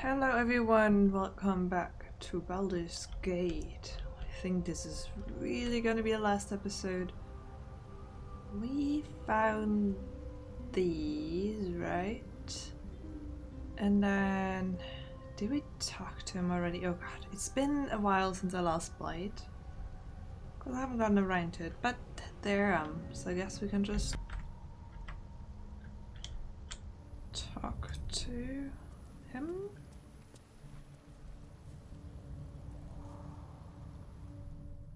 Hello everyone, welcome back to Baldur's Gate. I think this is really gonna be the last episode. We found these, right? And then... did we talk to him already? Oh god, it's been a while since I last played. Because I haven't gotten around to it, but there I am. So I guess we can just... talk to him?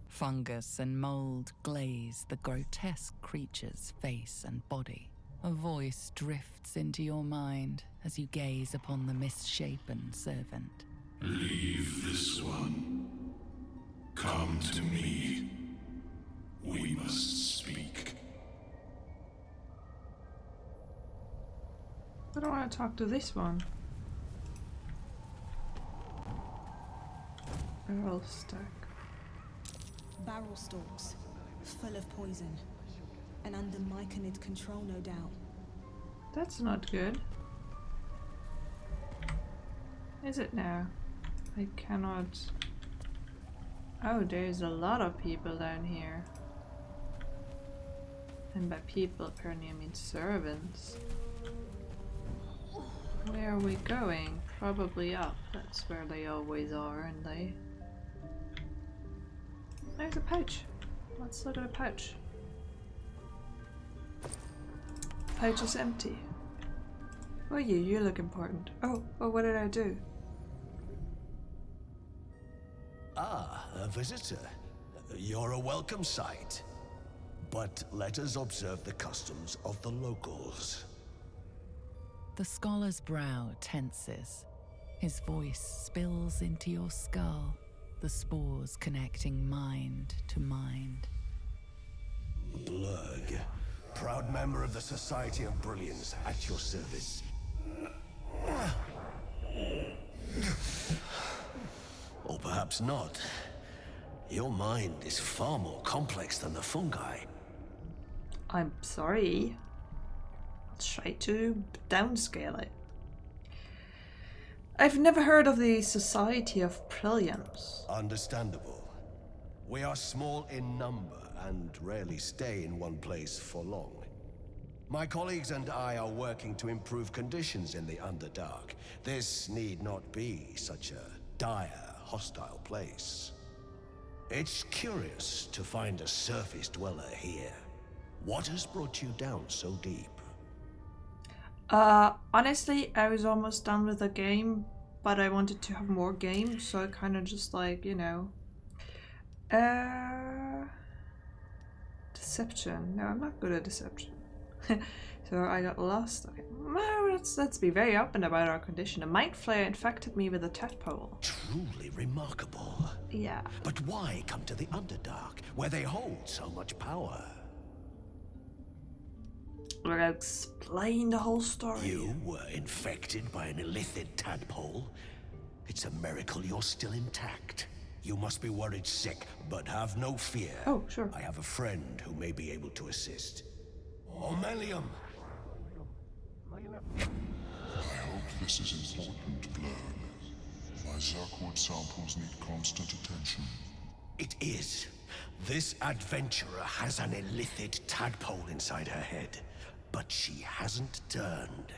Fungus and mold glaze the grotesque creature's face and body. A voice drifts into your mind as you gaze upon the misshapen servant. Leave this one. Come to me. We must speak. I don't want to talk to this one. Barrel stack. Barrel stalks, full of poison, and under myconid control, no doubt. That's not good. Is it now? I cannot... oh, there's a lot of people down here. And by people, apparently I mean servants. Where are we going? Probably up. That's where they always are, aren't they? There's a pouch. Let's look at a pouch. Pouch is empty. Oh, you look important. Oh, what did I do? Ah, a visitor. You're a welcome sight. But let us observe the customs of the locals. The scholar's brow tenses. His voice spills into your skull, the spores connecting mind to mind. Blurg, proud member of the Society of Brilliance, at your service. Or perhaps not. Your mind is far more complex than the fungi. I'm sorry. I'll try to downscale it. I've never heard of the Society of Brilliance. Understandable. We are small in number and rarely stay in one place for long. My colleagues and I are working to improve conditions in the Underdark. This need not be such a dire, hostile place. It's curious to find a surface dweller here. What has brought you down so deep? Honestly, I was almost done with the game, but I wanted to have more games, so I kind of just like, you know... deception. No, I'm not good at deception. So I got lost. Okay. Well, let's be very open about our condition. A mind flayer infected me with a tadpole. Truly remarkable. Yeah. But why come to the Underdark, where they hold so much power? We're gonna explain the whole story. You were infected by an illithid tadpole? It's a miracle you're still intact. You must be worried sick, but have no fear. Oh, sure. I have a friend who may be able to assist. Omelium! I hope this is important, Blurg. My Zerkwood samples need constant attention. It is. This adventurer has an illithid tadpole inside her head, but she hasn't turned.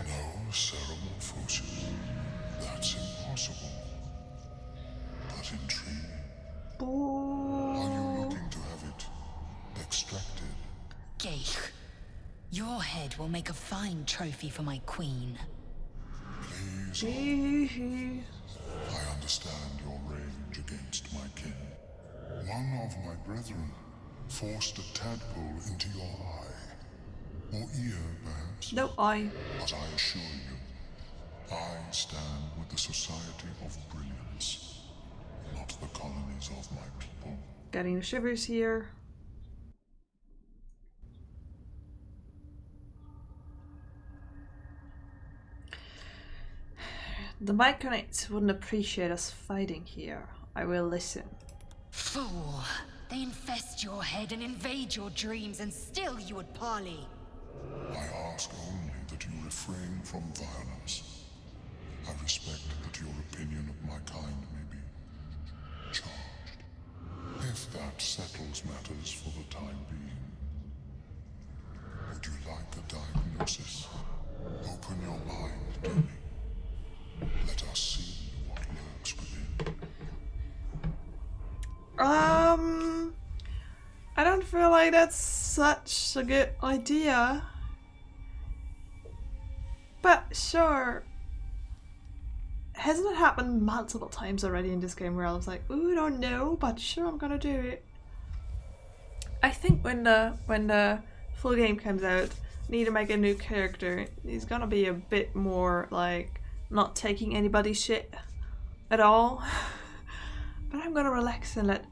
No ceremorphosis. That's impossible. But intriguing. Are you looking to have it extracted? Geich, your head will make a fine trophy for my queen. Please. I understand your rage against my kin. One of my brethren forced a tadpole into your eye. Or ear, perhaps. No eye. But I assure you, I stand with the Society of Brilliance, not the colonies of my people. Getting the shivers here. The Myconites wouldn't appreciate us fighting here. I will listen. Fool! They infest your head and invade your dreams, and still you would parley. I ask only that you refrain from violence. I respect that your opinion of my kind may be charged. If that settles matters for the time being, would you like a diagnosis? Open your mind to me. Let us see what lurks within. I don't feel like that's such a good idea. But sure. Hasn't it happened multiple times already in this game where I was like, ooh, I don't know, but sure, I'm gonna do it. I think when the full game comes out, I need to make a new character. He's gonna be a bit more like not taking anybody's shit at all. But I'm gonna relax and let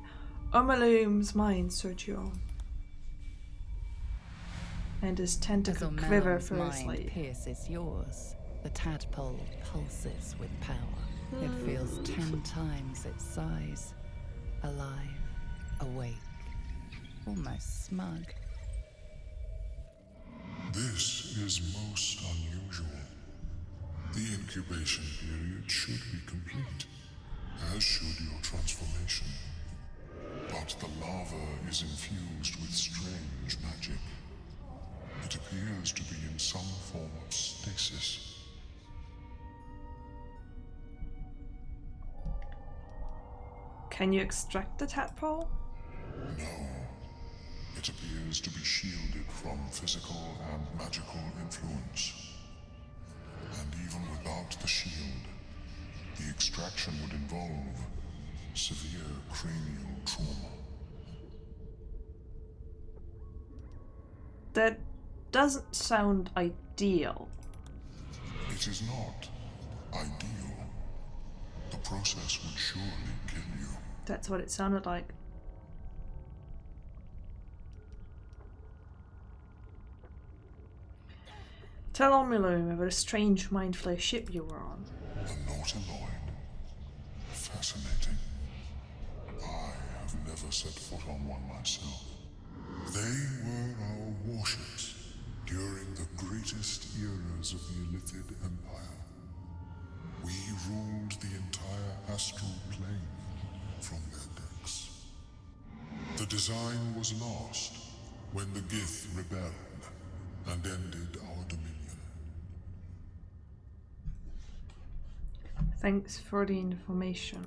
Omalum's mind search you on. And his tentacle quiver firstly. Mind pierces yours. The tadpole pulses with power. It feels 10 times its size. Alive, awake, almost smug. This is most unusual. The incubation period should be complete, as should your transformation. But the larva is infused with strange magic. It appears to be in some form of stasis. Can you extract the tadpole? No. It appears to be shielded from physical and magical influence. And even without the shield, the extraction would involve severe cranial trauma. That doesn't sound ideal. It is not ideal. The process would surely kill you. That's what it sounded like. Tell Omalum about a strange mind flayer ship you were on. The Nautiloid. Fascinating. I have never set foot on one myself. They were our warships during the greatest eras of the Illithid Empire. We ruled the entire astral plane from their decks. The design was lost when the Gith rebelled and ended our dominion. Thanks for the information.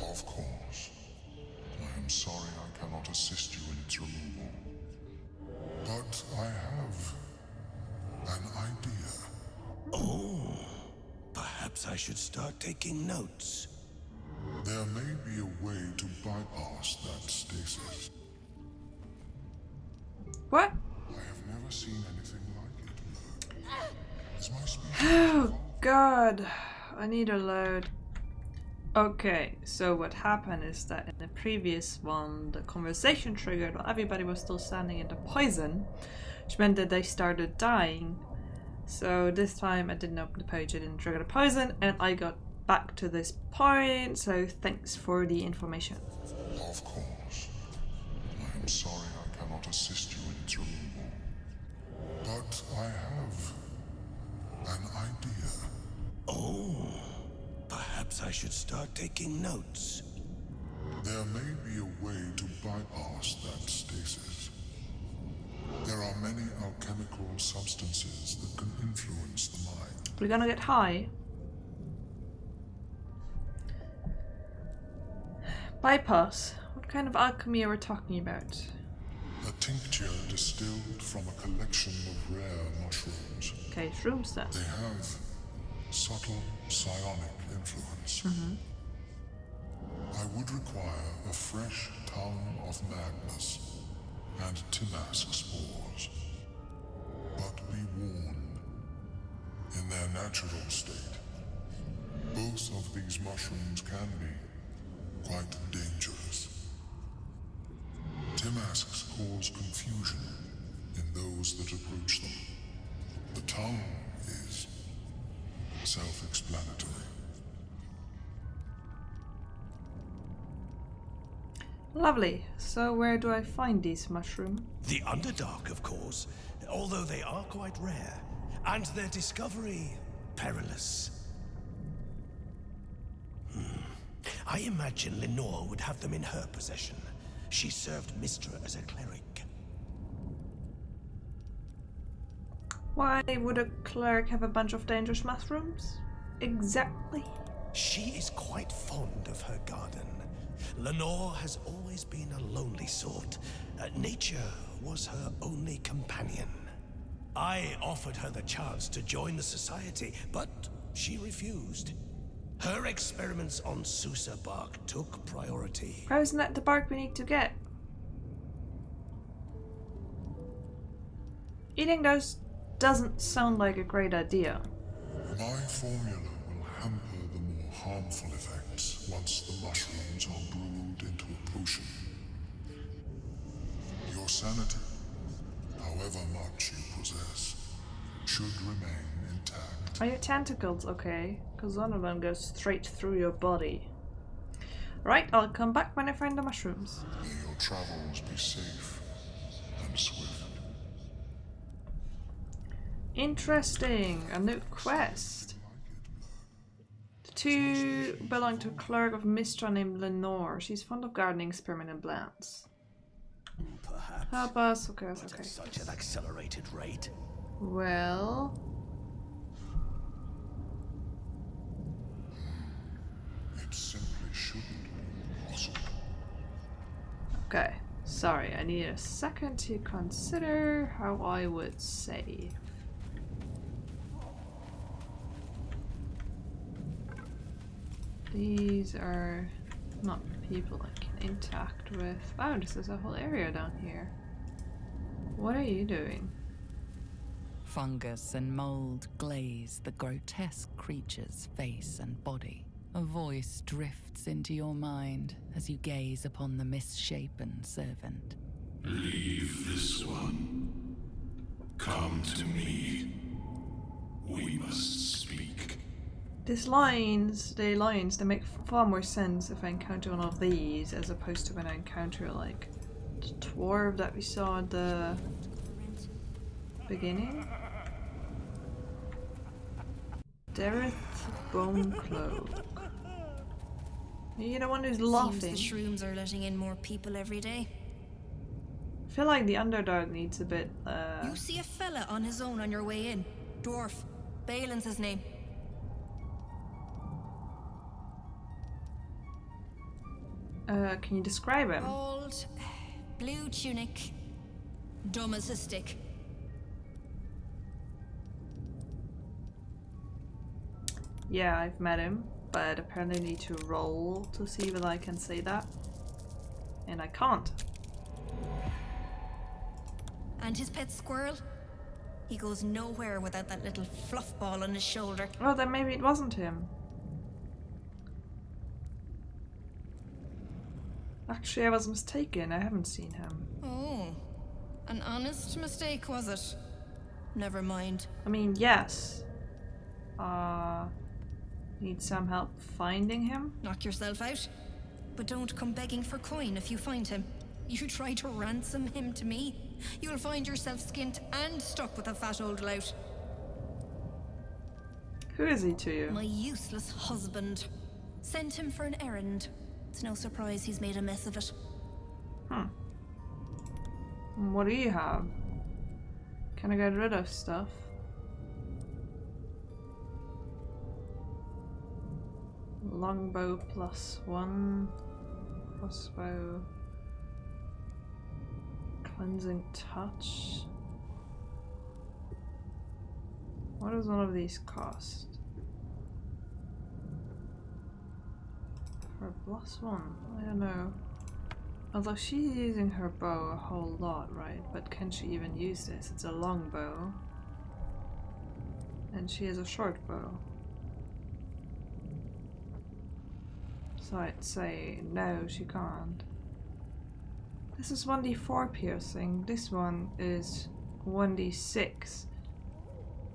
Of course. I am sorry I cannot assist you in its removal. But I have an idea. Oh, perhaps I should start taking notes. There may be a way to bypass that stasis. What? I have never seen anything like it. Is my speech? Oh god, I need a load. Okay, so what happened is that in the previous one, the conversation triggered while everybody was still standing in the poison, which meant that they started dying. So this time I didn't open the page, I didn't trigger the poison, and I got back to this point, so thanks for the information. Of course. I am sorry I cannot assist you in its removal. But I have an idea. Oh, perhaps I should start taking notes. There may be a way to bypass that stasis. There are many alchemical substances that can influence the mind. We're gonna get high. Bypass. What kind of alchemy are we talking about? A tincture distilled from a collection of rare mushrooms. Okay, shrooms then. They have subtle psionic influence. I would require a fresh tongue of madness and Timask spores. But be warned, in their natural state, both of these mushrooms can be quite dangerous. Timasks cause confusion in those that approach them. The tongue is self-explanatory. Lovely. So where do I find these mushrooms? The Underdark, of course, although they are quite rare, and their discovery perilous. I imagine Lenore would have them in her possession. She served Mistra as a cleric. Why would a cleric have a bunch of dangerous mushrooms? Exactly. She is quite fond of her garden. Lenore has always been a lonely sort. Nature was her only companion. I offered her the chance to join the society, but she refused. Her experiments on Susa bark took priority. Why isn't that the bark we need to get? Eating those doesn't sound like a great idea. My formula will hamper the more harmful effects once the mushrooms are brewed into a potion. Your sanity, however much you possess, should remain intact. Are your tentacles okay? Because one of them goes straight through your body. Right, I'll come back when I find the mushrooms. May your travels be safe and swift. Interesting, a new quest. The two belong to a cleric of Mistra named Lenore. She's fond of gardening, experimenting plants. Perhaps. Help us, okay, But okay. at such an accelerated rate. Well, It simply shouldn't be possible. okay. Sorry, I need a second to consider how I would save. These are not people I can interact with. Oh, this is a whole area down here. What are you doing? Fungus and mold glaze the grotesque creature's face and body. A voice drifts into your mind as you gaze upon the misshapen servant. Leave this one. Come to me. We must speak. These lines, they make far more sense if I encounter one of these as opposed to when I encounter like the dwarf that we saw at the beginning. Dareth Bonecloak. You're the one who's laughing. Seems the shrooms are letting in more people every day. I feel like the Underdark needs a bit, You see a fella on his own on your way in. Dwarf. Balin's his name. can you describe him? Old, blue tunic, dumb as a stick. Yeah, I've met him, but apparently I need to roll to see whether I can say that. And I can't. And his pet squirrel? He goes nowhere without that little fluff ball on his shoulder. Oh, then maybe it wasn't him. Actually, I was mistaken. I haven't seen him. Oh, an honest mistake, was it? Never mind. I mean, yes. Need some help finding him? Knock yourself out. But don't come begging for coin if you find him. You try to ransom him to me, you'll find yourself skint and stuck with a fat old lout. Who is he to you? My useless husband. Sent him for an errand. It's no surprise he's made a mess of it. What do you have? Can I get rid of stuff? Longbow +1. Crossbow. Cleansing touch. What does one of these cost? For +1, I don't know. Although she's using her bow a whole lot, right? But can she even use this? It's a long bow. And she has a short bow. So I'd say no, she can't. This is 1d4 piercing. This one is 1d6.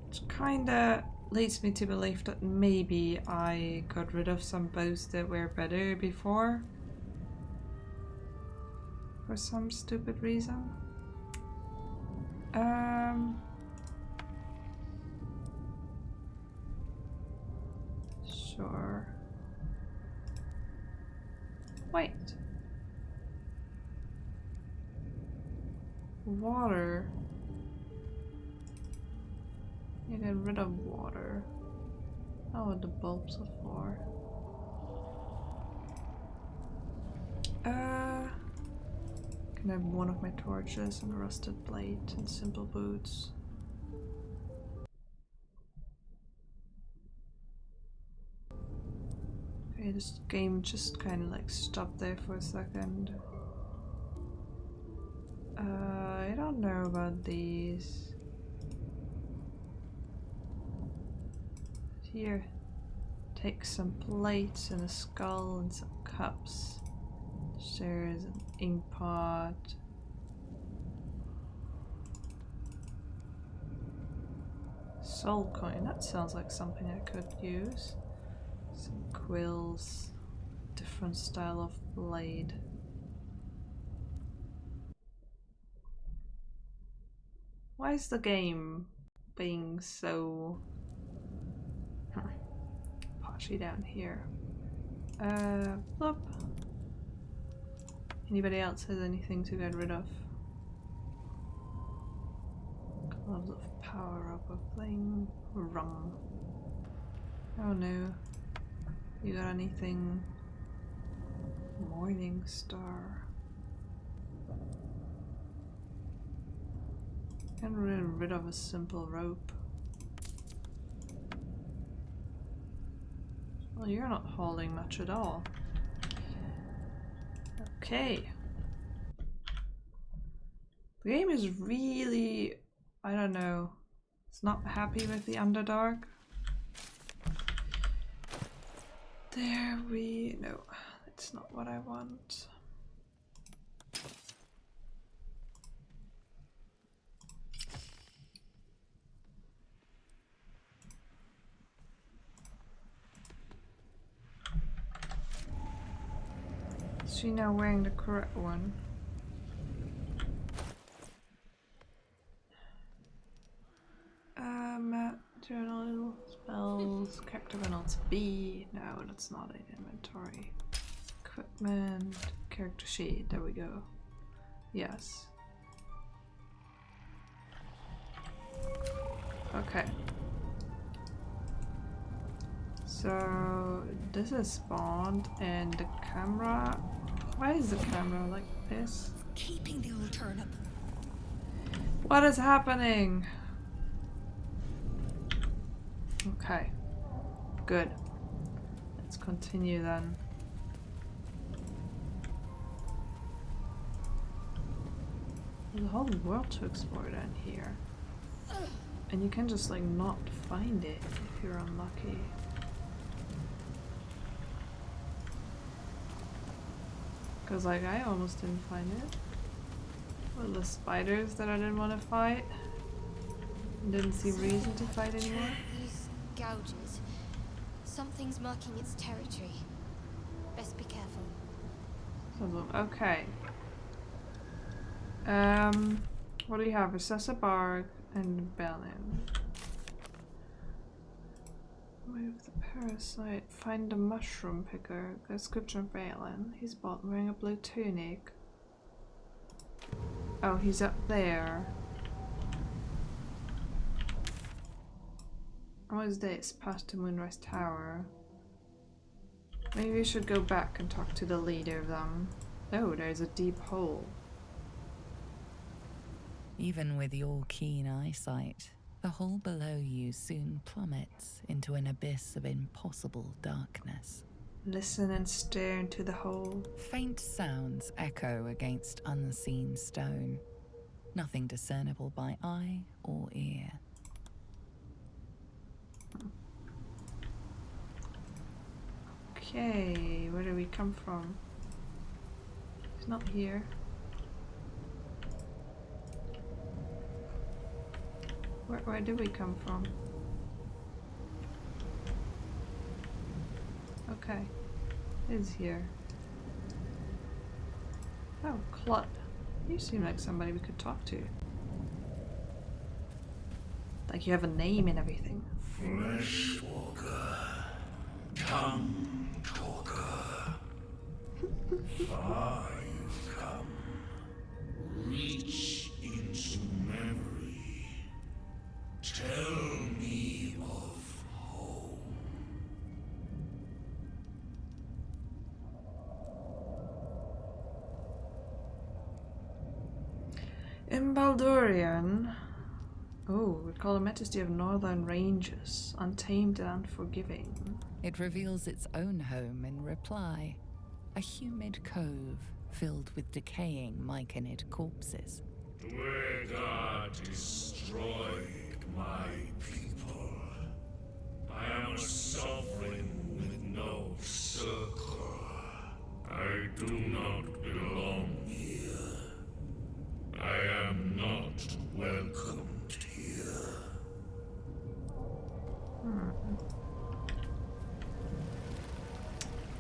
Which kinda leads me to believe that maybe I got rid of some bows that were better before. For some stupid reason. Sure. Wait. Water. You get rid of water. Oh, what the bulbs are for. Can I have one of my torches and a rusted plate and simple boots? Okay, this game just kind of like stopped there for a second. I don't know about these. Here, take some plates and a skull and some cups. There's an ink pot. Soul coin, that sounds like something I could use. Some quills, different style of blade. Why is the game being so patchy down here? Plop. Anybody else has anything to get rid of? Gloves of power up a thing. Rum. Oh no. You got anything? Morning star. Get rid of a simple rope. Well, you're not holding much at all. Okay. The game is really, I don't know, it's not happy with the Underdark. No, that's not what I want. Is she now wearing the correct one? Journal, spells, character reynolds B. No, that's not an inventory. Equipment, character sheet, there we go. Yes. Okay. So this is spawned and the camera. Why is the camera like this? Keeping the old turnip. What is happening? Okay. Good. Let's continue then. There's a whole world to explore down here. And you can just like not find it if you're unlucky. Cause like I almost didn't find it. Well, the spiders that I didn't want to fight. Didn't see reason to fight anymore. These gouges. Something's marking its territory. Best be careful. Okay. What do you have? Recessa bark and Bellin. Move the parasite. Find the mushroom picker. Description of Balin. He's bought wearing a blue tunic. Oh, he's up there. What is this? Past the Moonrise Tower. Maybe we should go back and talk to the leader of them. Oh, there's a deep hole. Even with your keen eyesight, the hole below you soon plummets into an abyss of impossible darkness. Listen and stare into the hole. Faint sounds echo against unseen stone. Nothing discernible by eye or ear. Okay, where do we come from? He's not here. Where did we come from? Okay, it's here. Oh, Clut. You seem like somebody we could talk to. Like you have a name and everything. Fleshwalker, tongue talker. Far you've come. Reach into memory. Tell me of home. In Baldurian, we call the majesty of northern ranges, untamed and unforgiving. It reveals its own home in reply. A humid cove filled with decaying myconid corpses. Dwegar destroyed my people. I am a sovereign with no circle. I do not belong here. I am not welcomed here.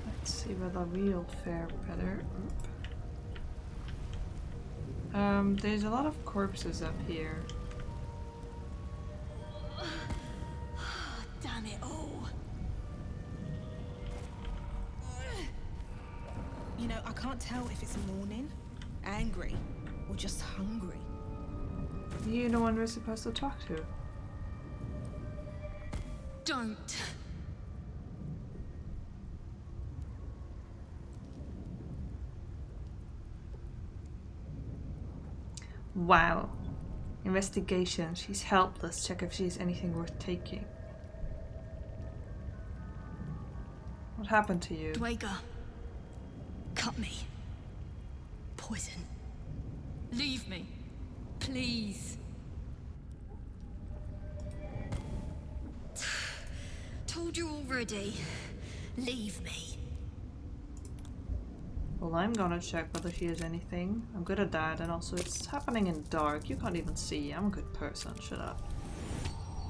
Let's see whether we'll fare better. There's a lot of corpses up here. Damn it all. You know, I can't tell if it's mourning, angry, or just hungry. You the one we're supposed to talk to. Don't. Wow. Investigation. She's helpless. Check if she's anything worth taking. What happened to you? Dwegar. Cut me. Poison. Leave me. Please. Told you already. Leave me. Well, I'm gonna check whether she has anything. I'm good at that, and also it's happening in dark. You can't even see. I'm a good person. Shut up.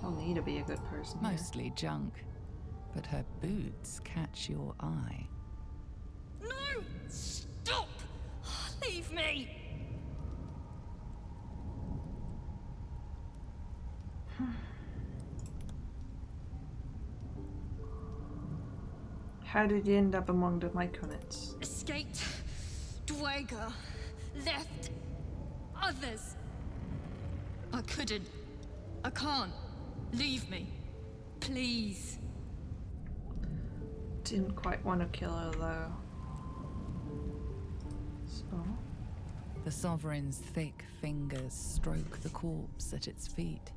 I'll need to be a good person here. Mostly junk, but her boots catch your eye. No! Stop! Leave me! How did you end up among the myconids? Escaped. Dwegar. Left. Others. I couldn't. I can't. Leave me. Please. Didn't quite want to kill her though. So? The Sovereign's thick fingers stroke the corpse at its feet.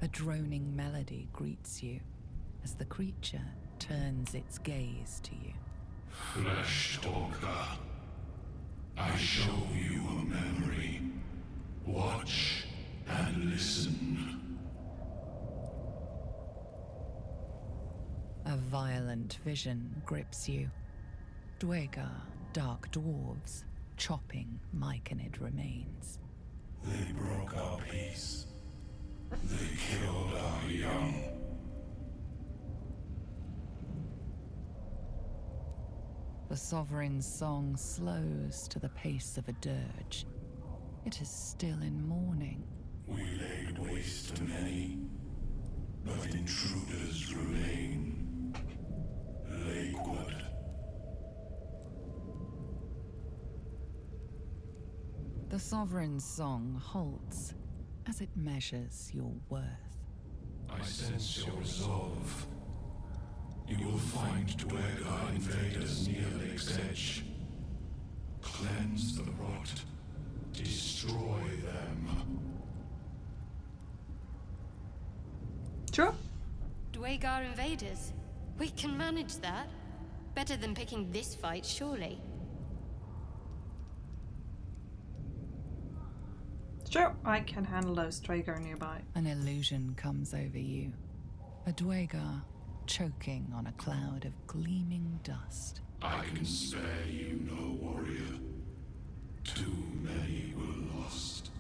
A droning melody greets you as the creature turns its gaze to you. Flesh Stalker, I show you a memory. Watch and listen. A violent vision grips you. Dwegar, dark dwarves, chopping myconid remains. They broke our peace. They killed our young. The Sovereign's song slows to the pace of a dirge. It is still in mourning. We laid waste to many, but intruders remain. Lakeward. The Sovereign's song halts as it measures your worth. I sense your resolve. You will find Dwegar invaders near Lake's edge. Cleanse the rot. Destroy them. Sure. Dwegar invaders. We can manage that. Better than picking this fight, surely. Sure, I can handle those Dwegar nearby. An illusion comes over you. A Dwegar choking on a cloud of gleaming dust. I can spare you, no warrior. Too many were lost.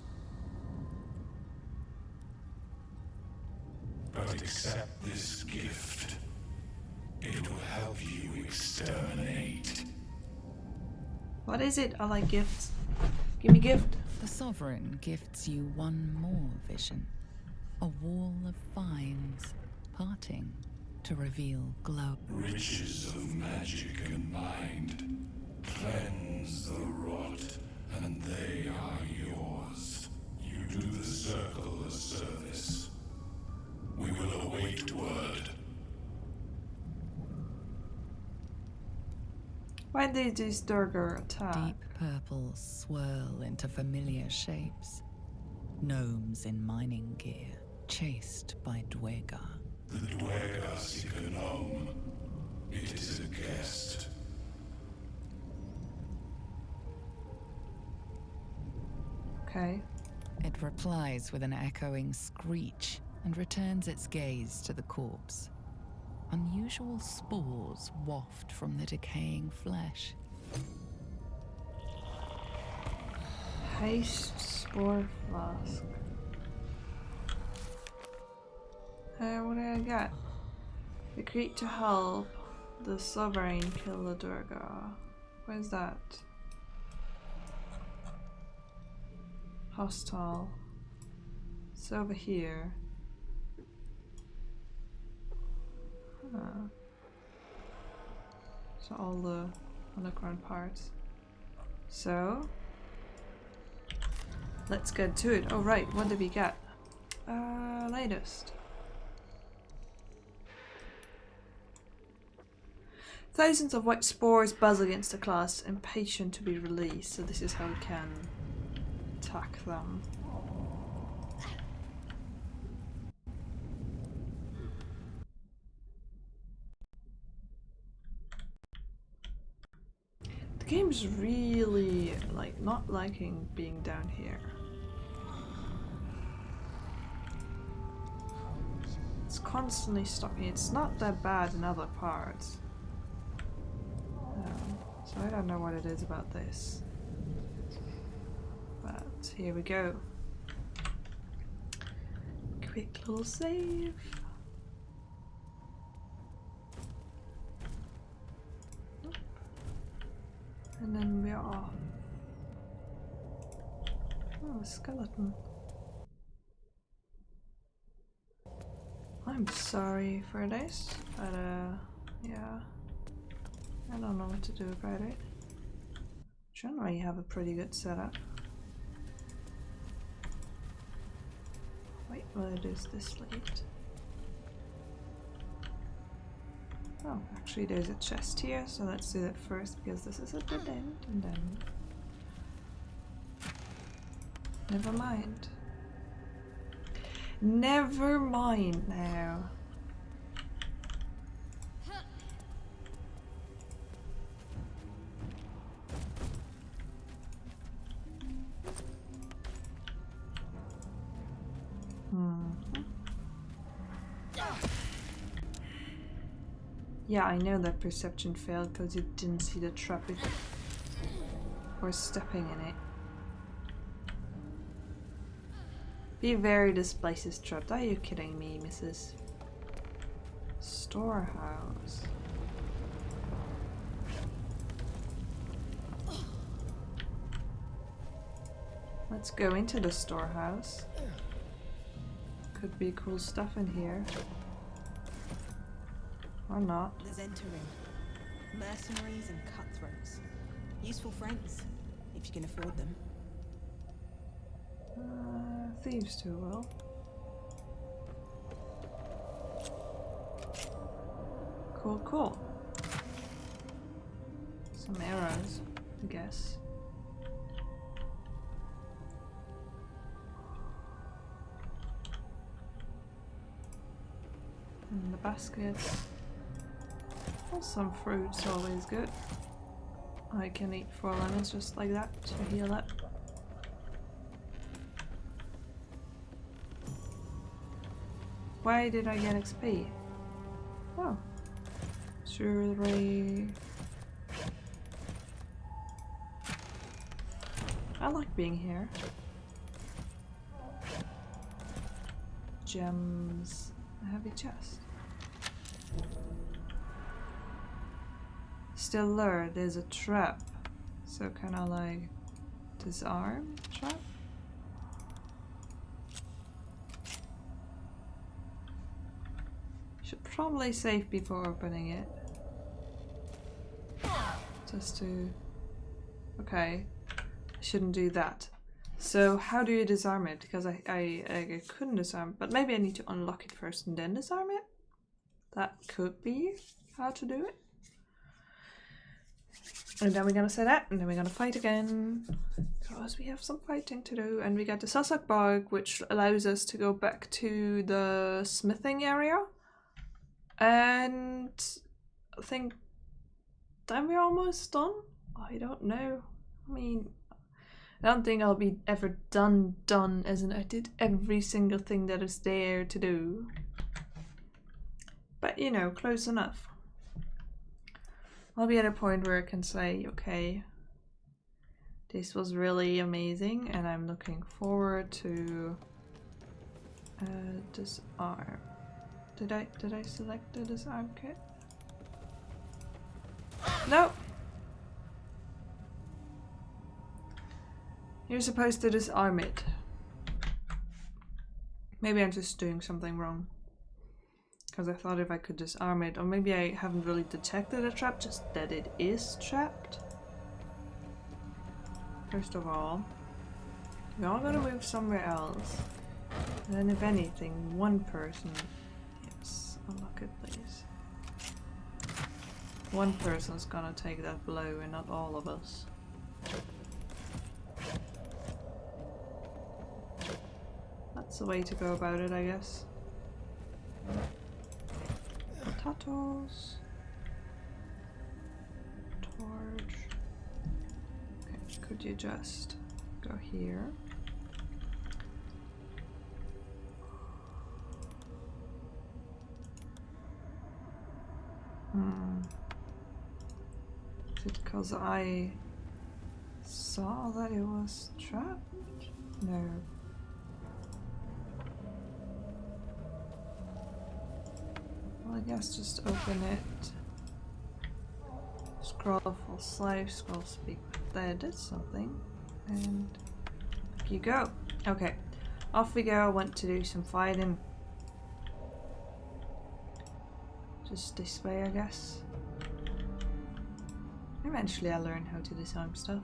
But accept this gift. It will help you exterminate. What is it? I like gifts. Give me gift. The Sovereign gifts you one more vision. A wall of vines parting to reveal glow. Riches of magic and mind. Cleanse cleanse the rot, and they are yours. You do the circle a service. We will await word. Why did this Durgar attack? Deep purples swirl into familiar shapes. Gnomes in mining gear, chased by Dwegar. The Dwegar seek a gnome. It is a guest. Okay. It replies with an echoing screech and returns its gaze to the corpse. Unusual spores waft from the decaying flesh. Haste spore flask. What did I get? Agree to help the sovereign kill the Durga. Where's that? Hostile. It's over here. Huh. So all the underground parts. So let's get to it. Oh right, what did we get? Latest. Thousands of white spores buzz against the class, impatient to be released. So this is how we can attack them. The game's really like not liking being down here. It's constantly stopping. It's not that bad in other parts. So I don't know what it is about this. But here we go. Quick little save. And then we are off. Oh, a skeleton. I'm sorry for this, but yeah. I don't know what to do about it. Generally have a pretty good setup. Wait, what is this late? Oh, actually there's a chest here, so let's do that first because this is a dead end, and then... Never mind. Never mind now. Yeah, I know that perception failed because you didn't see the trap or stepping in it. Be wary, this place is trapped. Are you kidding me, Mrs. Storehouse? Let's go into the storehouse. Could be cool stuff in here. Or not. The Zentering. Mercenaries and cutthroats. Useful friends, if you can afford them. Thieves too well. Cool, cool. Some arrows, I guess. And the baskets. Well, some fruit's always good. I can eat 4 lemons just like that to heal up. Why did I get XP? Oh. Surely. I like being here. Gems. A heavy chest. Still lure, there's a trap. So kinda like disarm trap? Should probably save before opening it. Just to Okay, I shouldn't do that. So how do you disarm it? Because I couldn't disarm it, but maybe I need to unlock it first and then disarm it? That could be how to do it. And then we're gonna say that, and then we're gonna fight again. Because we have some fighting to do. And we got the Sussex bug, which allows us to go back to the smithing area. And I think then we're almost done? I don't know. I mean, I don't think I'll be ever done as in I did every single thing that is there to do. But you know, close enough. I'll be at a point where I can say, okay, this was really amazing and I'm looking forward to disarm. Did I select the disarm kit? No! You're supposed to disarm it. Maybe I'm just doing something wrong. Because I thought if I could disarm it, or maybe I haven't really detected a trap, just that it is trapped. First of all, we're all gonna move somewhere else. And then if anything, one person... Yes, unlock it please. One person's gonna take that blow and not all of us. That's the way to go about it, I guess. Potatoes. Torch. Okay, could you just go here? Is it because I saw that it was trapped? No. Well, I guess just open it. Scroll full slave, scroll speak. There did something. And up you go. Okay. Off we go. I want to do some fighting. Just this way, I guess. Eventually I'll learn how to disarm stuff.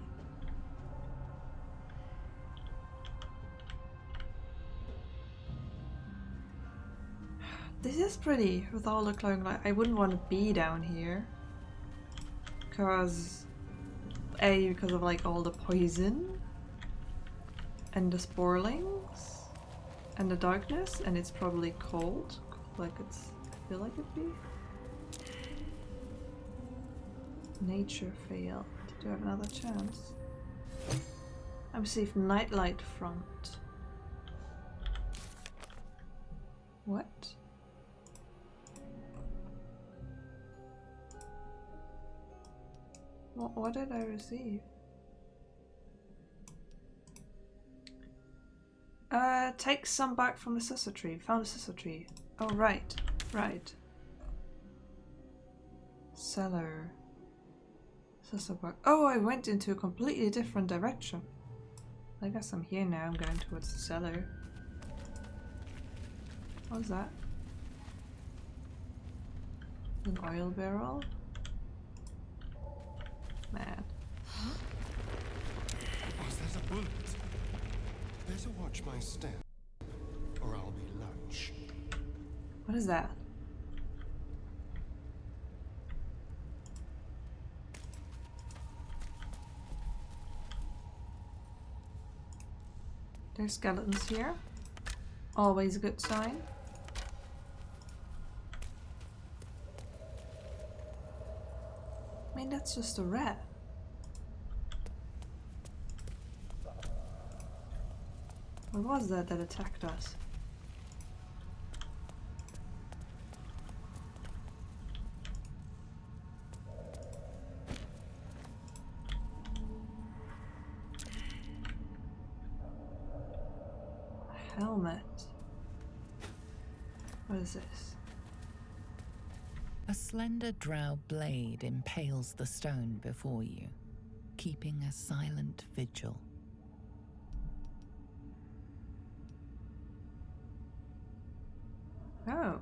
This is pretty with all the glowing light. I wouldn't want to be down here. Because because of like all the poison and the sporelings and the darkness, and it's probably cold. Like it's, I feel like it'd be. Nature failed. Do I have another chance? I received nightlight front. What? What did I receive? Take some back from the scissor tree. Found a scissor tree. Oh, right. Right. Cellar. Scissor box. Oh, I went into a completely different direction. I guess I'm here now. I'm going towards the cellar. What was that? An oil barrel? Mad. Was that a bullet? Better watch my step, or I'll be lunch. What is that? There's skeletons here. Always a good sign. I mean, that's just a rat. What was that attacked us? A helmet. What is this? A slender drow blade impales the stone before you, keeping a silent vigil. Oh.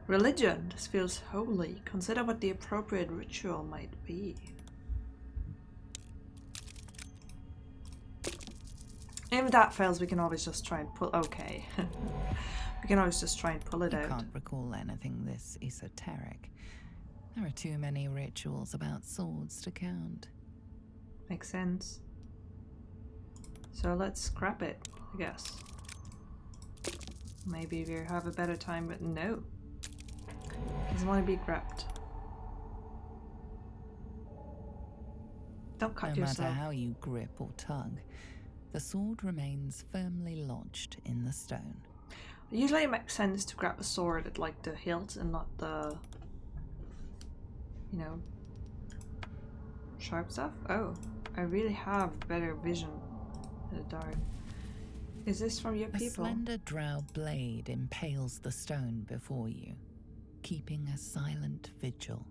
Religion. This feels holy. Consider what the appropriate ritual might be. If that fails, we can always just try and pull. Okay. We can always just try and pull it You out. can't recall anything this esoteric. There are too many rituals about swords to count. Makes sense. So let's scrap it, I guess. Maybe we have a better time, but no. Doesn't want to be grabbed. Don't cut No yourself. matter how you grip or tug, the sword remains firmly lodged in the stone. Usually it makes sense to grab a sword at like the hilt and not the, you know, sharp stuff. Oh, I really have better vision in the dark. Is this from your A people? slender drow blade impales the stone before you, keeping a silent vigil.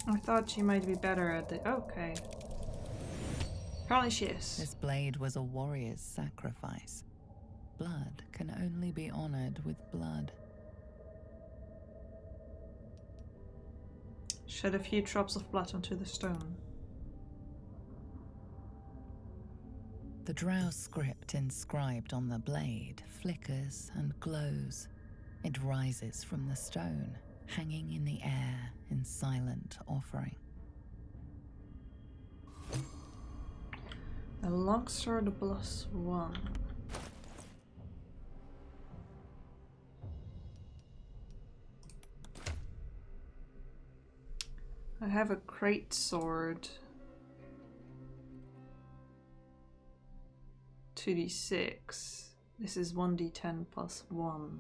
I thought she might be better at it. Okay. Apparently she is. This blade was a warrior's sacrifice. Blood can only be honored with blood. Shed a few drops of blood onto the stone. The drow script inscribed on the blade flickers and glows. It rises from the stone, hanging in the air in silent offering. A longsword +1. I have a great sword. 2d6. This is 1d10 +1.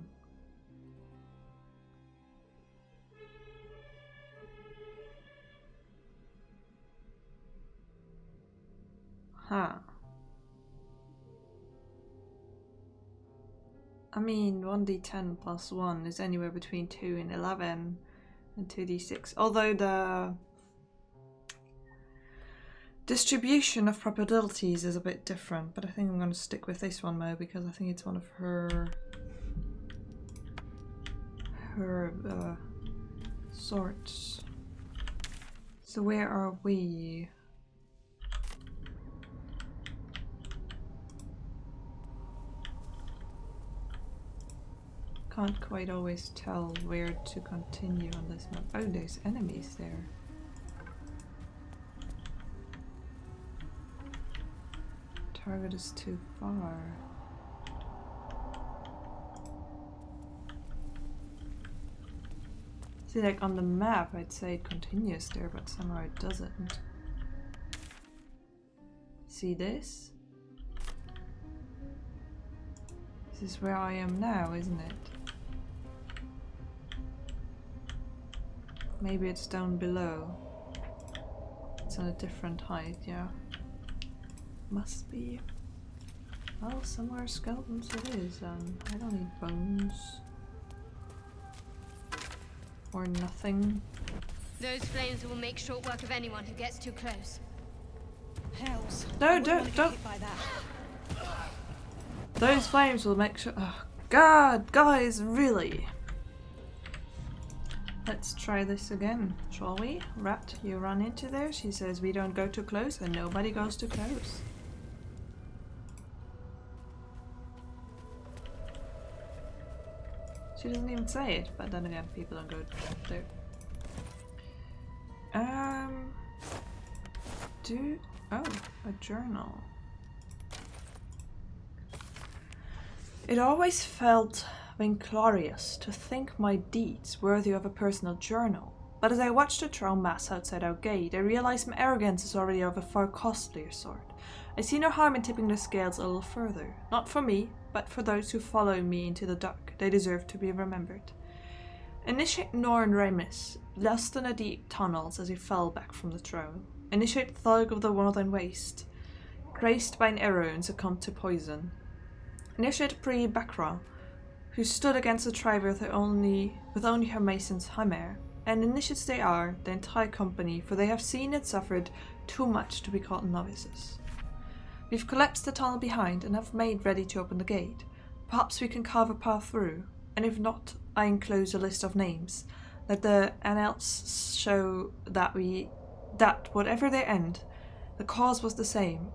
Huh. I mean, 1d10 +1 is anywhere between 2 and 11, and 2d6. Although the distribution of probabilities is a bit different, but I think I'm going to stick with this one, Mo, because I think it's one of her sorts. So where are we? Can't quite always tell where to continue on this map. Oh, there's enemies there. Target is too far. See, like on the map, I'd say it continues there, but somehow it doesn't. See this? This is where I am now, isn't it? Maybe it's down below. It's on a different height, yeah. Must be. Well, somewhere skeletons it is. I don't need bones. Or nothing. Those flames will make short work of anyone who gets too close. Hells. No, I wouldn't wanna get don't. hit by that. Those flames will make sure. Oh, God, guys, really? Let's try this again, shall we? Rat, you run into there. She says we don't go too close, and nobody goes too close. She doesn't even say it, but then again, people don't go there. Oh, a journal. It always felt vainglorious to think my deeds worthy of a personal journal, but as I watched the throne mass outside our gate, I realized my arrogance is already of a far costlier sort. I see no harm in tipping the scales a little further. Not for me, but for those who follow me into the dark. They deserve to be remembered. Initiate Norn Ramis, lost in the deep tunnels as he fell back from the throne. Initiate Thug of the Northern Waste, graced by an arrow and succumbed to poison. Initiate Pri Bakra, who stood against the tribe with only her mason's hammer. And initiates they are, the entire company, for they have seen and suffered too much to be called novices. We've collapsed the tunnel behind and have made ready to open the gate. Perhaps we can carve a path through, and if not, I enclose a list of names. Let the annals show that whatever their end, the cause was the same.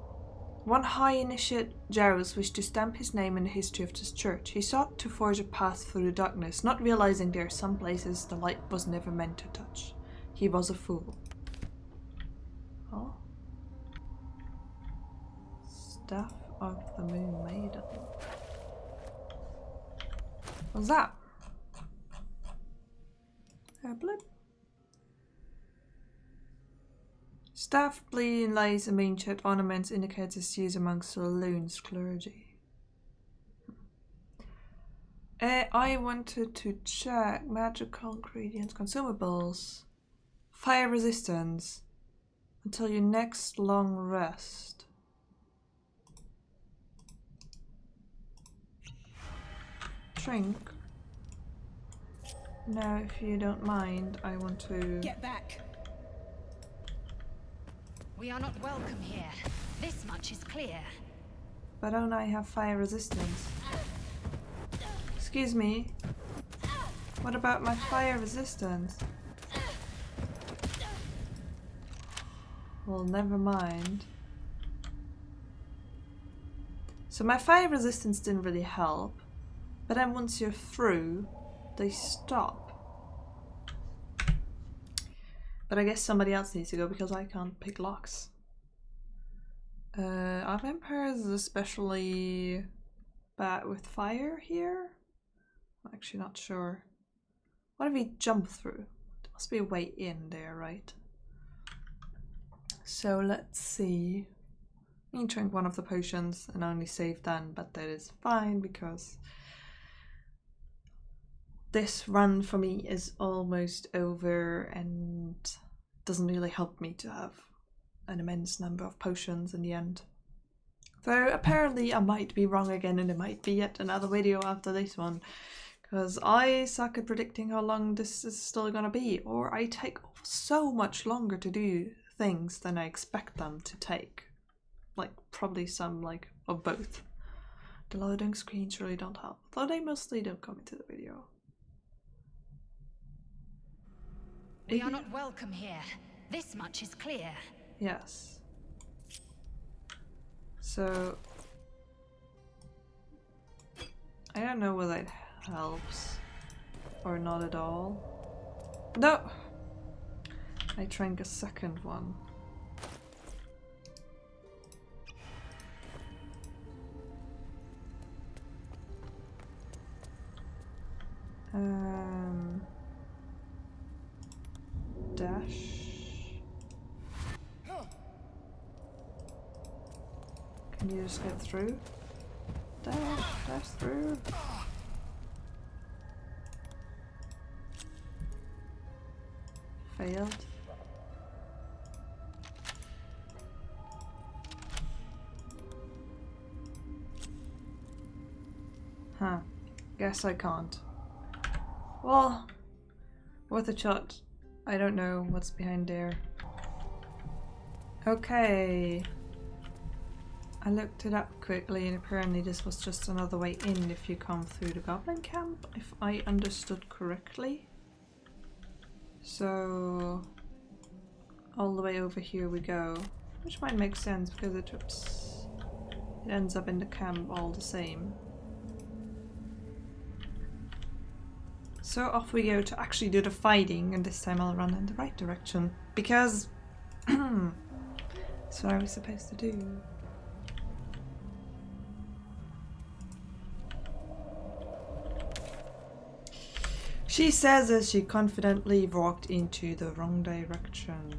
One high initiate Jaros wished to stamp his name in the history of this church. He sought to forge a path through the darkness, not realizing there are some places the light was never meant to touch. He was a fool. Oh. Staff of the Moon Maiden. What's that? A blip. Staff bleeding lace and main-shaped ornaments indicates its use amongst the Loon's clergy. I wanted to check magical ingredients, consumables, fire resistance until your next long rest. Drink. Now, if you don't mind, I want to Get back. We are not welcome here. This much is clear. But don't I have fire resistance? Excuse me. What about my fire resistance? Well, never mind. So my fire resistance didn't really help. But then once you're through, they stop. But I guess somebody else needs to go because I can't pick locks. Are vampires especially bad with fire here? I'm actually not sure. What if we jump through? There must be a way in there, right? So let's see. I can drink one of the potions and only save then, but that is fine because this run for me is almost over and doesn't really help me to have an immense number of potions in the end. Though apparently I might be wrong again and there might be yet another video after this one, because I suck at predicting how long this is still gonna be, or I take so much longer to do things than I expect them to take. Like probably some like of both. The loading screens really don't help, though they mostly don't come into the video. We are not welcome here. This much is clear. Yes. So I don't know whether it helps or not at all. No! I drank a second one. Dash. Can you just get through? Dash through. Failed. Huh. Guess I can't. Well, worth a shot. I don't know what's behind there. Okay. I looked it up quickly and apparently this was just another way in if you come through the goblin camp, if I understood correctly. So all the way over here we go, which might make sense because it ends up in the camp all the same. So off we go to actually do the fighting, and this time I'll run in the right direction because that's what I was supposed to do. She says as she confidently walked into the wrong direction.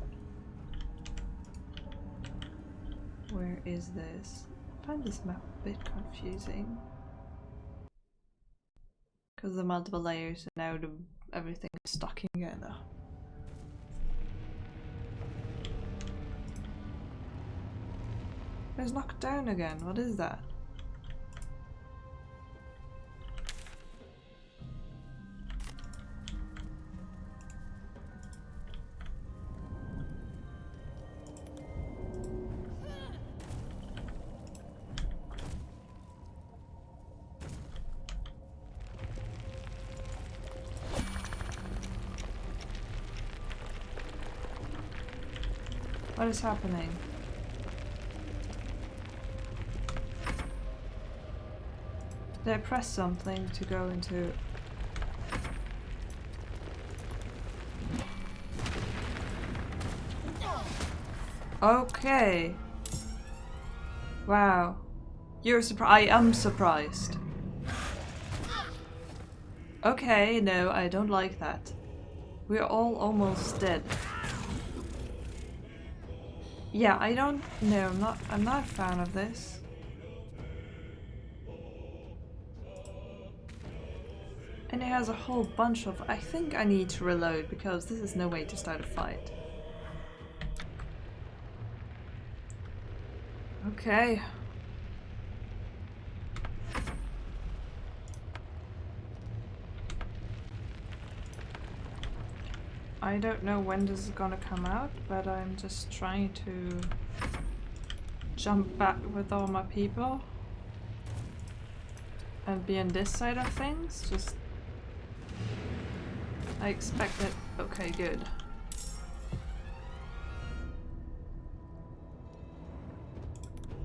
Where is this? I find this map a bit confusing. Because the multiple layers and now everything is stuck together. It's knocked down again. What is that? What is happening? Did I press something to go into... Okay. Wow. You're surprised. I am surprised. Okay, no, I don't like that. We're all almost dead. Yeah, I don't know. I'm not a fan of this. And it has a whole bunch of... I think I need to reload because this is no way to start a fight. Okay. I don't know when this is gonna come out, but I'm just trying to jump back with all my people and be on this side of things. Just I expect it. Okay, good.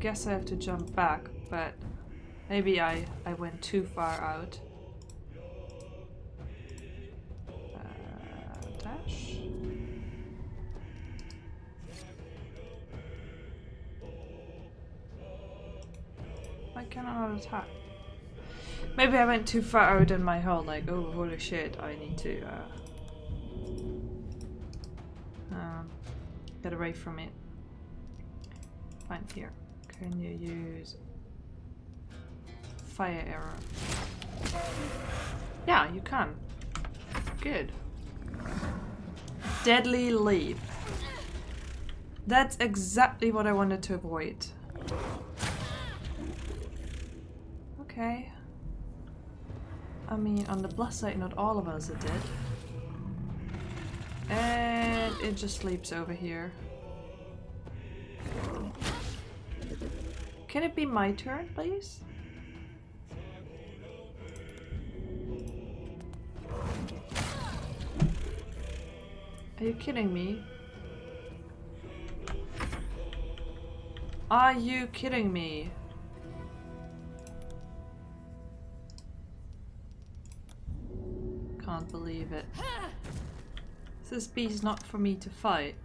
Guess I have to jump back, but maybe I went too far out. Dash. Why can I not attack? Maybe I went too far out in my hole, like, oh holy shit, I need to get away from it. Fine, here. Can you use fire arrow? Yeah, you can. Good. Deadly leap. That's exactly what I wanted to avoid. Okay. I mean, on the plus side, not all of us are dead. And it just leaps over here. Can it be my turn, please? Are you kidding me? Are you kidding me? Can't believe it. This beast not for me to fight.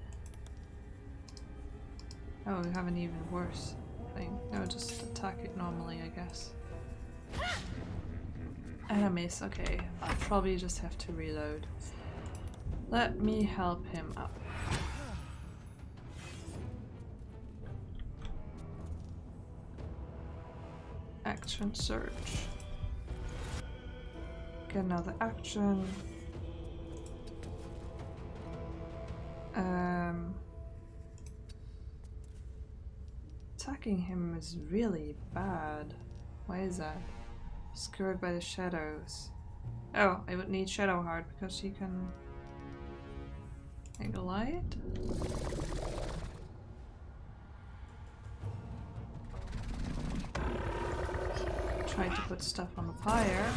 Oh, we have an even worse thing. No, just attack it normally, I guess. And I miss. Okay, I'll probably just have to reload. Let me help him up. Action search. Get another action. Attacking him is really bad. Why is that? Scared by the shadows. Oh, I would need Shadow Heart because he can make a light. Try to put stuff on the fire.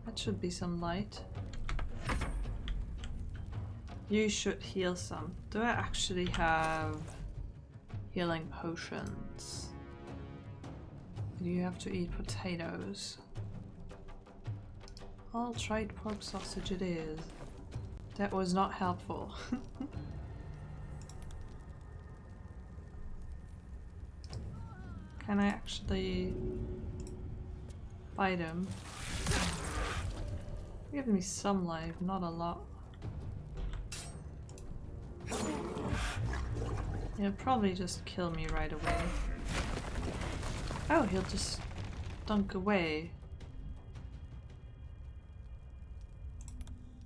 That should be some light. You should heal some. Do I actually have healing potions? Do you have to eat potatoes? All tried pork sausage it is. That was not helpful. Can I actually fight him? Give me some life, not a lot. He'll probably just kill me right away. Oh, he'll just dunk away.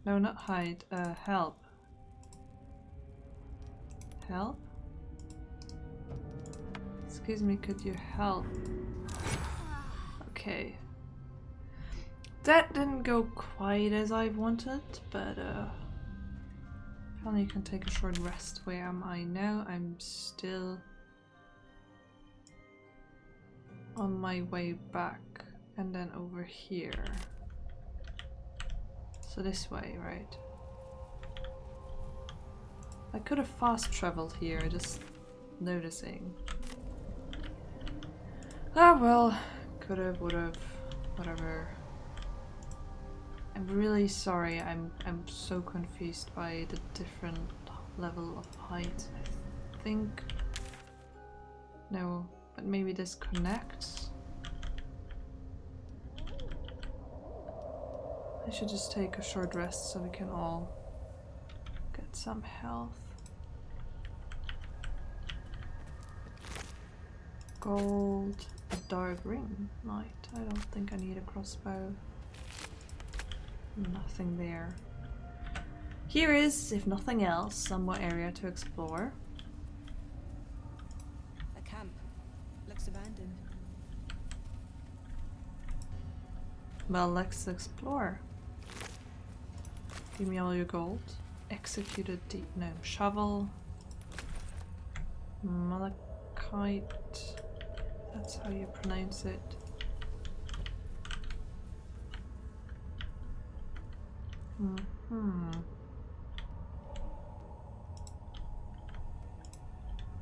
No, not hide. Help. Help? Excuse me, could you help? Okay. That didn't go quite as I wanted, but probably can take a short rest. Where am I now? I'm still on my way back and then over here. So this way, right? I could have fast traveled here, just noticing. Ah well, could have, would have, whatever. I'm really sorry, I'm so confused by the different level of height. I think... No, but maybe this connects? I should just take a short rest so we can all get some health. Gold, a dark ring, light. I don't think I need a crossbow. Nothing there. Here is, if nothing else, some more area to explore. A camp. Looks abandoned. Well, let's explore. Give me all your gold. Executed deep gnome shovel. Malachite. That's how you pronounce it.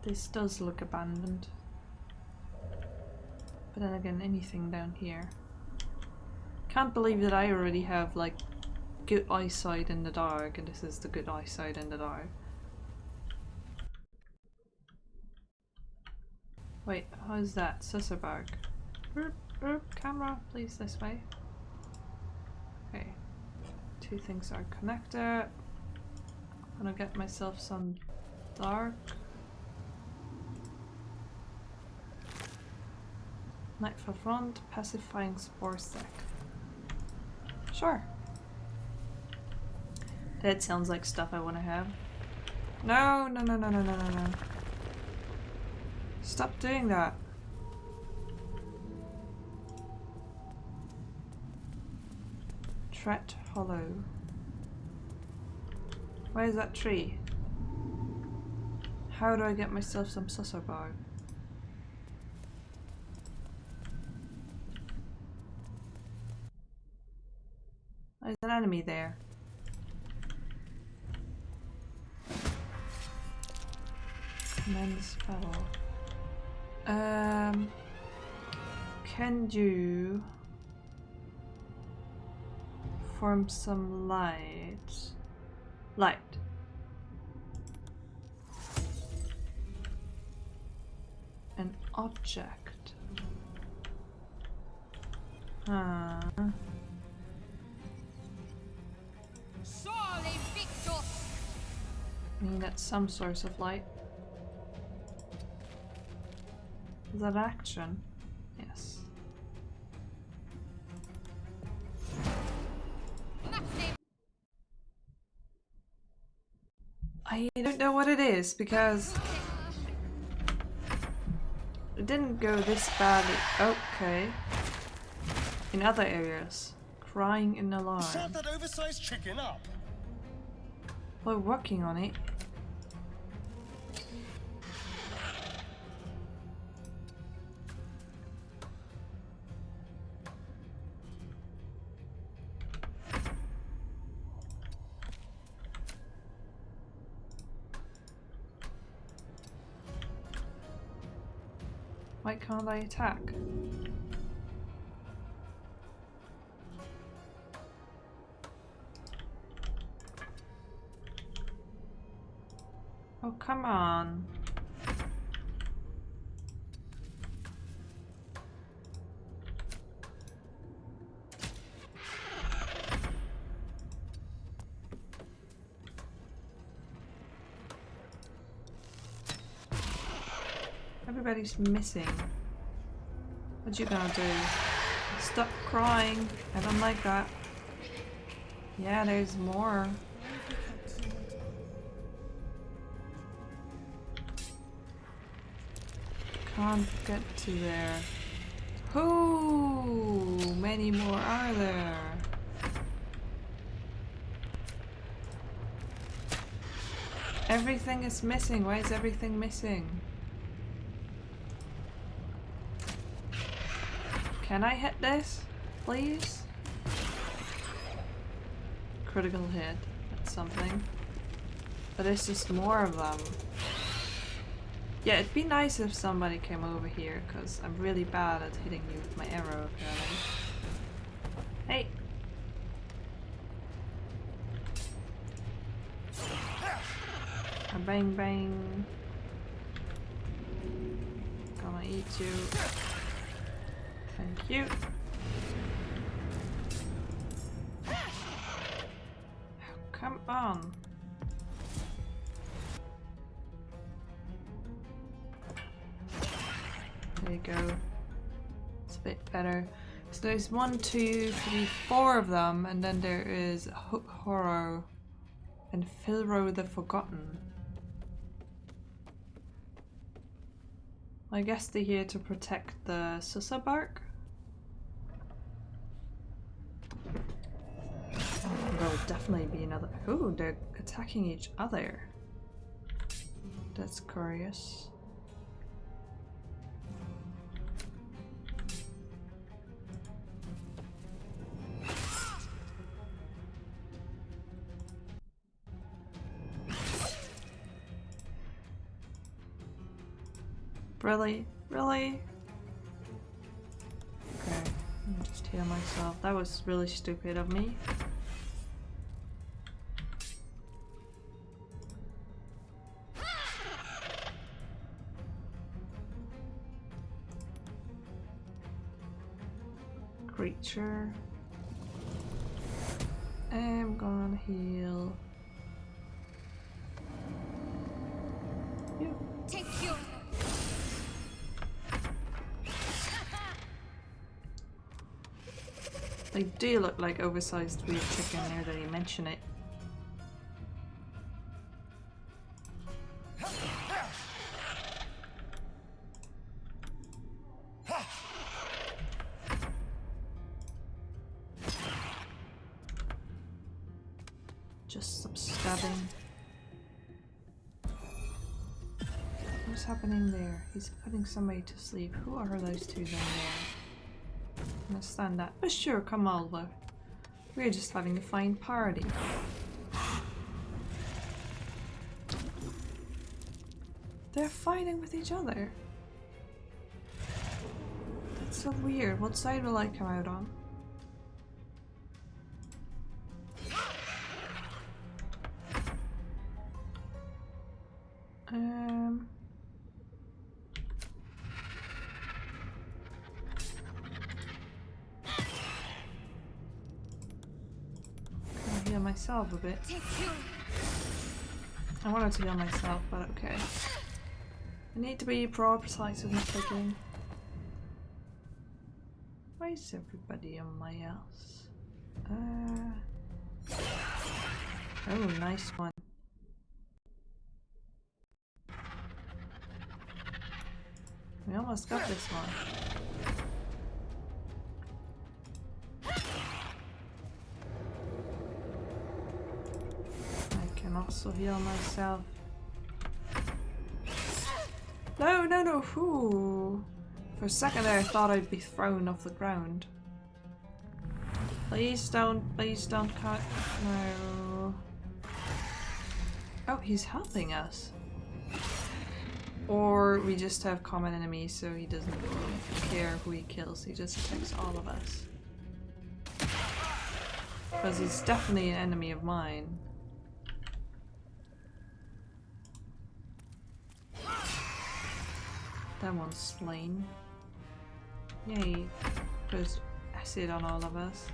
This does look abandoned. But then again, anything down here. Can't believe that I already have like good eyesight in the dark, and this is the good eyesight in the dark. Wait, how's that? Susserbark. Camera, please, this way. Okay. Two things are connected. I'm gonna get myself some dark. Knife for front, pacifying spore sack. Sure. That sounds like stuff I want to have. No, no, no, no, no, no, no, no. Stop doing that. Tread hollow. Where's that tree? How do I get myself some susserbark? There's an enemy there. Command spell. Can you form some light? Light. An object. Huh. I mean, that's some source of light. Is that action? Yes. I don't know what it is because it didn't go this badly. Okay. In other areas. Crying in alarm. Shut that oversized chicken up! We're working on it. Why can't I attack? Oh, come on. Everybody's missing. What you gonna do? Stop crying. I don't like that. Yeah, there's more. Can't get to there. Who many more are there? Everything is missing. Why is everything missing? Can I hit this, please? Critical hit. That's something. But it's just more of them. Yeah, it'd be nice if somebody came over here, because I'm really bad at hitting you with my arrow, apparently. Hey! Bang bang. Gonna eat you. Thank you. Oh, come on. There you go. It's a bit better. So there's 1, 2, 3, 4 of them, and then there is Horror and Filro the Forgotten. I guess they're here to protect the Susa bark. There will definitely be another. Oh, they're attacking each other. That's curious. Really? Really? Okay, let me just heal myself. That was really stupid of me. Creature. I'm gonna heal you. Take you. They do look like oversized weird chicken now that you mention it. Just some stabbing. What's happening there? He's putting somebody to sleep. Who are those two down there? Understand that. But sure, come over. We're just having a fine party. They're fighting with each other. That's so weird. What side will I come out on? Can I heal myself a bit? I wanted to heal myself, but okay. I need to be precise with my clicking. Why is everybody on my ass? Oh, nice one. We almost got this one. I can also heal myself. No, no, no! Ooh. For a second there I thought I'd be thrown off the ground. Please don't cut. No. Oh, he's helping us. Or we just have common enemies, so he doesn't care who he kills, he just attacks all of us. Because he's definitely an enemy of mine. That one's slain. Yay, throws acid on all of us.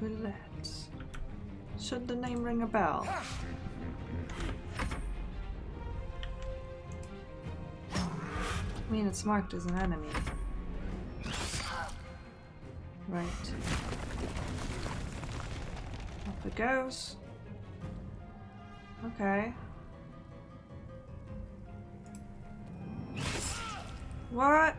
Bullets. Should the name ring a bell? I mean, it's marked as an enemy. Right. Up it goes. Okay. What?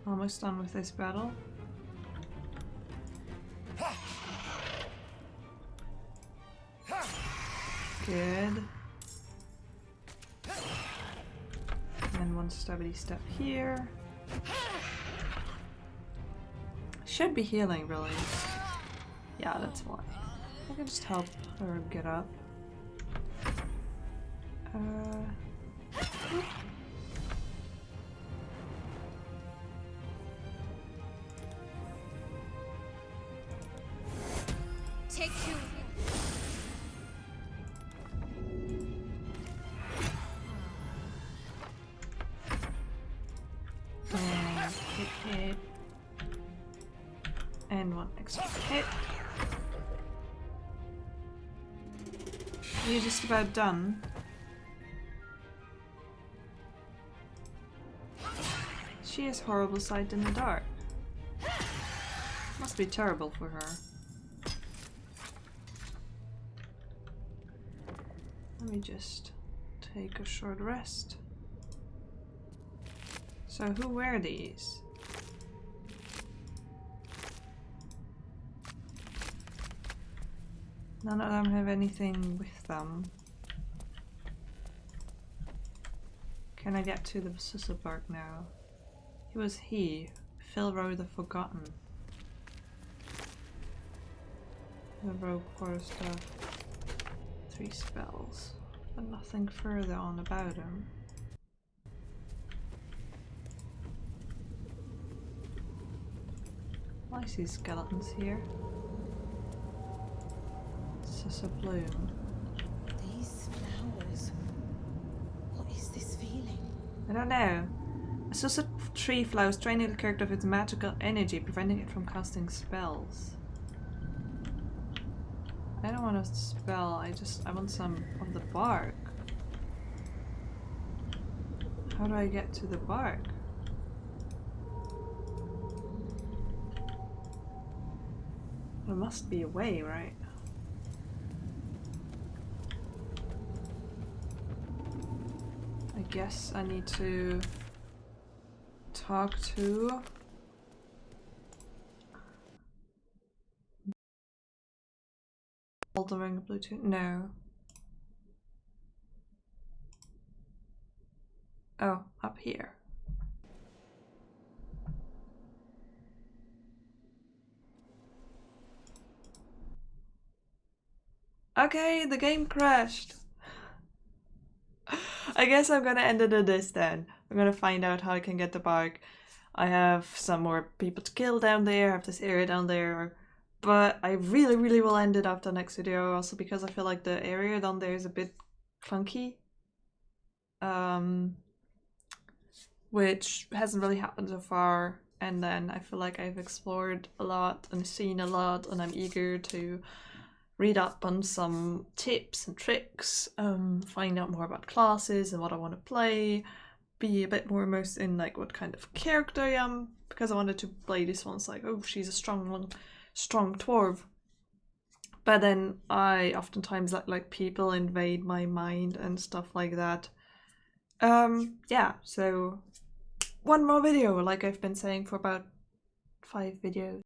Almost done with this battle. Good. And then one stabby step here. Should be healing, really. Yeah, that's why. I can just help her get up. Take two. And hit. And one extra hit. You're just about done. She has horrible sight in the dark. Must be terrible for her. Let me just take a short rest. So who wear these? None of them have anything with them. Can I get to the Susselberg now? Who was he? Philrow the Forgotten. The rogue quarter stuff. 3 spells, but nothing further on about him. I see skeletons here. It's just a bloom. These flowers. What is this feeling? I don't know. A susset tree flowers, draining the character of its magical energy, preventing it from casting spells. I don't want a spell, I want some of the bark. How do I get to the bark? There must be a way, right? I guess I need to talk to Baldur Bluetooth? No. Oh, up here. Okay, the game crashed. I guess I'm gonna end it at this then. I'm gonna find out how I can get the bark. I have some more people to kill down there, I have this area down there. But I really will end it after the next video, also because I feel like the area down there is a bit clunky. Which hasn't really happened so far. And then I feel like I've explored a lot and seen a lot, and I'm eager to read up on some tips and tricks, find out more about classes and what I want to play, be a bit more immersed in like what kind of character I am, because I wanted to play this one. It's like, oh, she's a strong dwarf. But then I oftentimes let like people invade my mind and stuff like that. Yeah, so one more video, like I've been saying for about 5 videos.